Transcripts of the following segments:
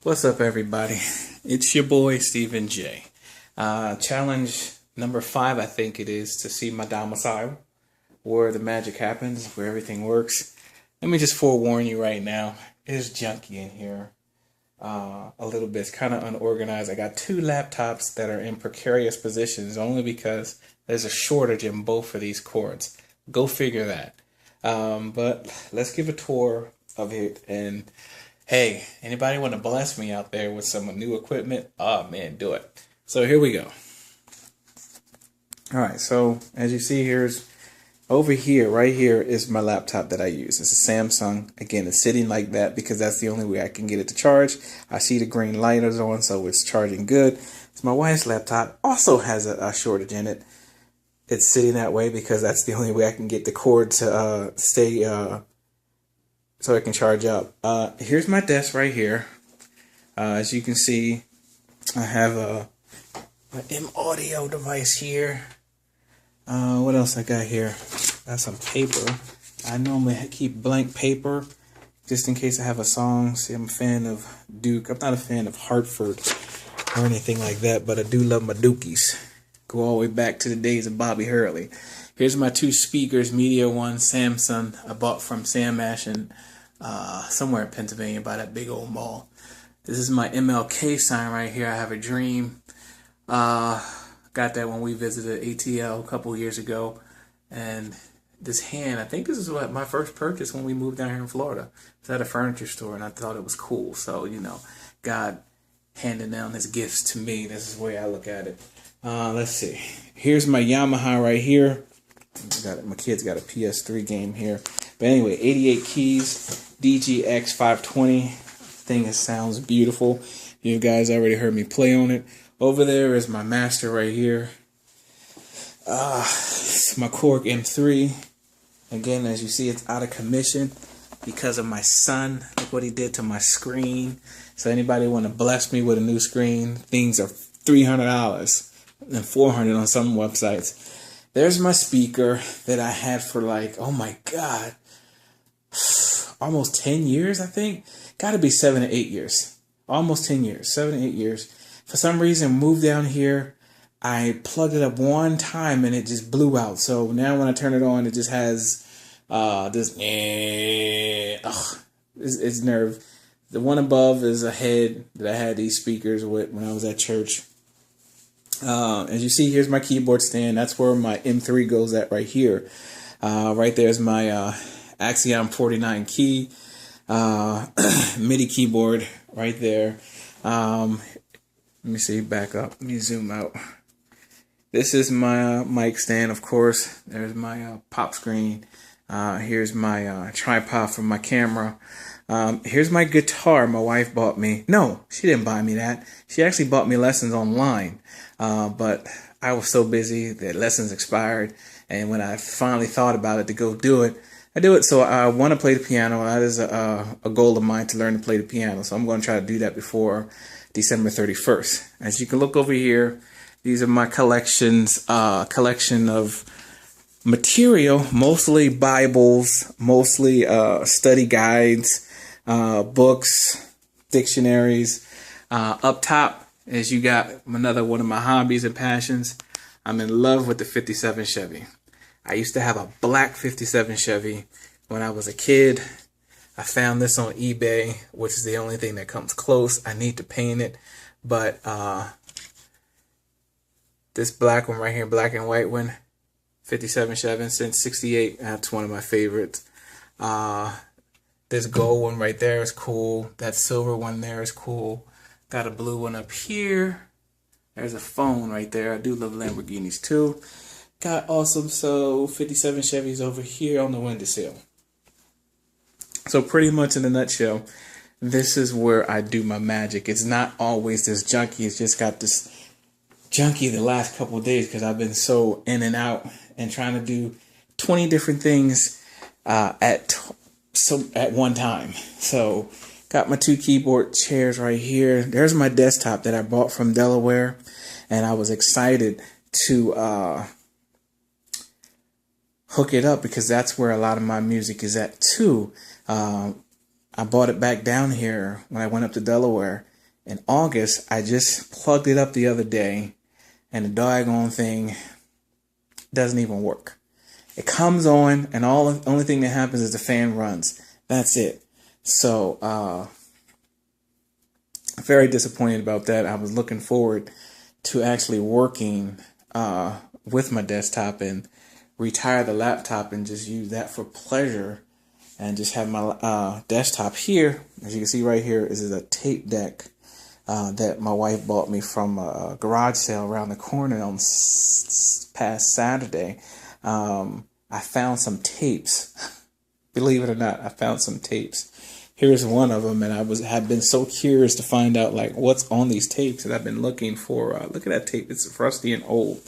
What's up, everybody? It's your boy Stephen J. Challenge number 5, I think it is, to see my domicile, where the magic happens, where everything works. Let me just forewarn you right now, it's junky in here. A little bit, it's kind of unorganized. I got 2 laptops that are in precarious positions only because there's a shortage in both of these cords. Go figure that. But let's give a tour of it. And hey, anybody want to bless me out there with some new equipment? Oh man, do it. So here we go. All right, so as you see, right here is my laptop that I use. It's a Samsung. Again, it's sitting like that because that's the only way I can get it to charge. I see the green light is on, so it's charging good. So my wife's laptop also has a shortage in it. It's sitting that way because that's the only way I can get the cord to stay so it can charge up. Here's my desk right here. As you can see, I have an M audio device here. What else I got here? Got some paper. I normally keep blank paper just in case I have a song. See, I'm a fan of Duke. I'm not a fan of Hartford or anything like that, but I do love my Dookies. Go all the way back to the days of Bobby Hurley. Here's my 2 speakers, Media One, Samsung. I bought from Sam Ash and somewhere in Pennsylvania by that big old mall. This is my MLK sign right here. I have a dream. Got that when we visited ATL a couple years ago. And this hand, I think this is what my first purchase when we moved down here in Florida. It's at a furniture store and I thought it was cool. So, God handing down his gifts to me. This is the way I look at it. Let's see. Here's my Yamaha right here. My kid's got a PS3 game here. But anyway, 88 keys, DGX 520. Thing sounds beautiful. You guys already heard me play on it. Over there is my master right here. It's my Korg M3. Again, as you see, it's out of commission because of my son. Look what he did to my screen. So anybody want to bless me with a new screen? Things are $300 and $400 on some websites. There's my speaker that I had for oh my God, almost 10 years, I think. Got to be 7 to 8 years. Almost 10 years, 7 to 8 years. For some reason, moved down here. I plugged it up one time and it just blew out. So now when I turn it on, it just has this, it's nerve. The one above is a head that I had these speakers with when I was at church. As you see, here's my keyboard stand. That's where my M3 goes at right here. Right there is my Axiom 49 key MIDI keyboard right there. Let me see, back up. Let me zoom out. This is my mic stand, of course. There's my pop screen. Here's my tripod for my camera. Here's my guitar my wife bought me. No, she didn't buy me that. She actually bought me lessons online. But I was so busy that lessons expired. And when I finally thought about it to go do it, I do it. So I want to play the piano. That is a goal of mine, to learn to play the piano. So I'm going to try to do that before December 31st. As you can look over here, these are my collection of material, mostly Bibles, mostly study guides, books, dictionaries. Up top, as you got another one of my hobbies and passions, I'm in love with the 57 Chevy. I used to have a black 57 Chevy when I was a kid. I found this on eBay, which is the only thing that comes close. I need to paint it, but this black one right here, black and white one, 57 Chevy since 68, that's one of my favorites. This gold one right there is cool. That silver one there is cool. Got a blue one up here. There's a phone right there. I do love Lamborghinis too. Got awesome 57 Chevys over here on the windowsill. So pretty much in a nutshell, this is where I do my magic. It's not always this junky. It's just got this junky the last couple of days because I've been so in and out and trying to do 20 different things at one time. So got my 2 keyboard chairs right here. There's my desktop that I bought from Delaware, and I was excited to hook it up because that's where a lot of my music is at too. I bought it back down here when I went up to Delaware, In August, I just plugged it up the other day, and the doggone thing doesn't even work. It comes on, and the only thing that happens is the fan runs. That's it. So, very disappointed about that. I was looking forward to actually working with my desktop and retire the laptop and just use that for pleasure and just have my desktop here. As you can see right here, is a tape deck that my wife bought me from a garage sale around the corner on past Saturday. I found some tapes. Believe it or not, I found some tapes. Here's one of them, and have been so curious to find out like what's on these tapes that I've been looking for. Look at that tape; it's rusty and old.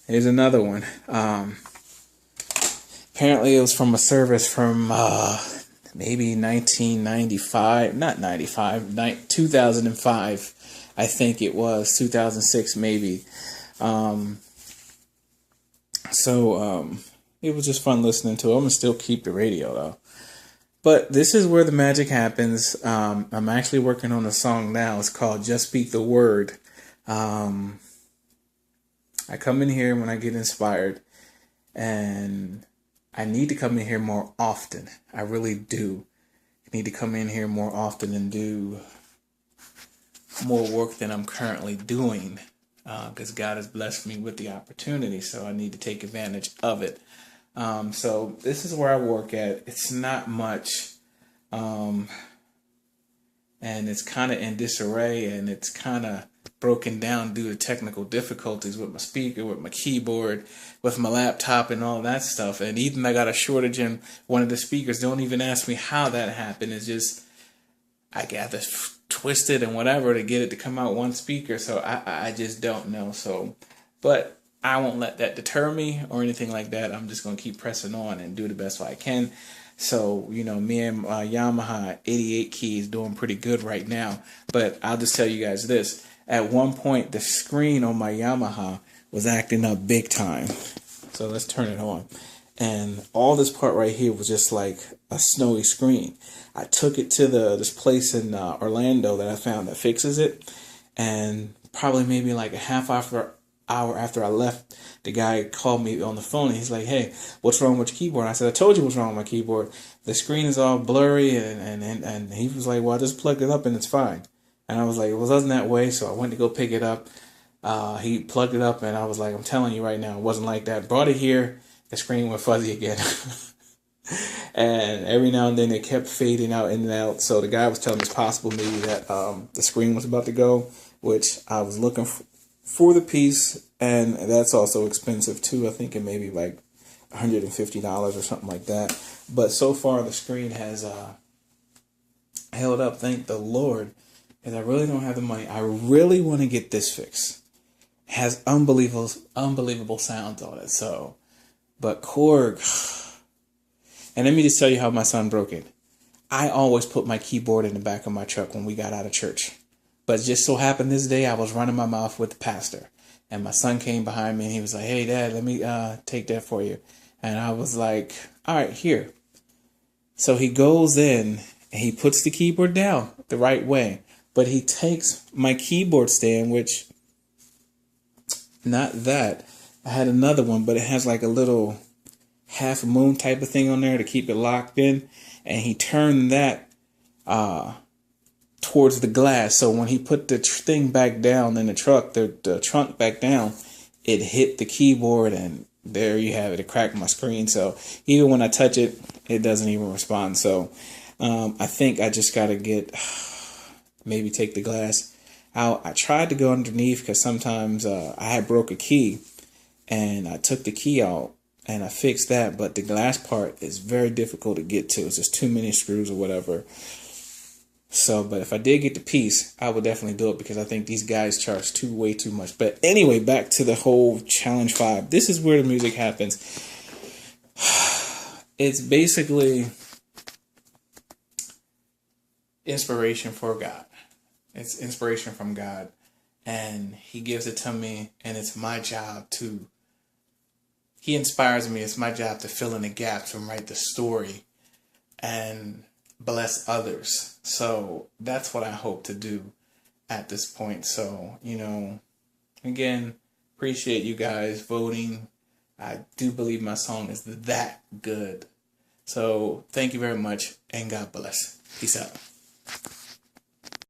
Here's another one. Apparently, it was from a service from maybe 1995, not 95, 2005. I think it was 2006, maybe. It was just fun listening to it. I'm gonna still keep the radio though. But this is where the magic happens. I'm actually working on a song now. It's called Just Speak the Word. I come in here when I get inspired, and I need to come in here more often. I really do. I need to come in here more often and do more work than I'm currently doing, because God has blessed me with the opportunity, so I need to take advantage of it. So this is where I work at. It's not much, and it's kind of in disarray, and it's kind of broken down due to technical difficulties with my speaker, with my keyboard, with my laptop, and all that stuff. And even I got a shortage in one of the speakers. Don't even ask me how that happened. It's just I got this twisted and whatever to get it to come out one speaker. So I just don't know. So, but I won't let that deter me or anything like that. I'm just going to keep pressing on and do the best I can. So, me and Yamaha 88 key is doing pretty good right now. But I'll just tell you guys this. At one point, the screen on my Yamaha was acting up big time. So let's turn it on. And all this part right here was just like a snowy screen. I took it to this place in Orlando that I found that fixes it. And probably maybe like a half hour after I left, the guy called me on the phone and he's like, "Hey, what's wrong with your keyboard?" I said, "I told you what's wrong with my keyboard. The screen is all blurry." And he was like, "Well, I just plugged it up and it's fine." And I was like, "Well, it wasn't that way." So I went to go pick it up. He plugged it up and I was like, "I'm telling you right now, it wasn't like that." Brought it here, the screen went fuzzy again. And every now and then it kept fading out in and out. So the guy was telling me it's possible maybe that the screen was about to go, which I was looking for the piece, and that's also expensive too. I think it may be like $150 or something like that. But so far the screen has held up, thank the Lord, because I really don't have the money. I really want to get this fixed. It has unbelievable sounds on it. So, but Korg, and let me just tell you how my son broke it. I always put my keyboard in the back of my truck when we got out of church. But it just so happened this day I was running my mouth with the pastor. And my son came behind me and he was like, "Hey, Dad, let me take that for you." And I was like, "All right, here." So he goes in and he puts the keyboard down the right way. But he takes my keyboard stand, which, not that. I had another one, but it has like a little half moon type of thing on there to keep it locked in. And he turned that towards the glass. So when he put the thing back down in the truck, the trunk back down, it hit the keyboard and there you have it. It cracked my screen. So even when I touch it, it doesn't even respond. So I think I just got to maybe take the glass out. I tried to go underneath because sometimes I had broke a key and I took the key out and I fixed that. But the glass part is very difficult to get to. It's just too many screws or whatever. So, but if I did get the piece, I would definitely do it because I think these guys charge way too much. But anyway, back to the whole Challenge 5. This is where the music happens. It's basically inspiration for God. It's inspiration from God. And he gives it to me, and it's my job to... He inspires me. It's my job to fill in the gaps and write the story. And bless others. So that's what I hope to do at this point. So, again, appreciate you guys voting. I do believe my song is that good. So thank you very much, and God bless. Peace out.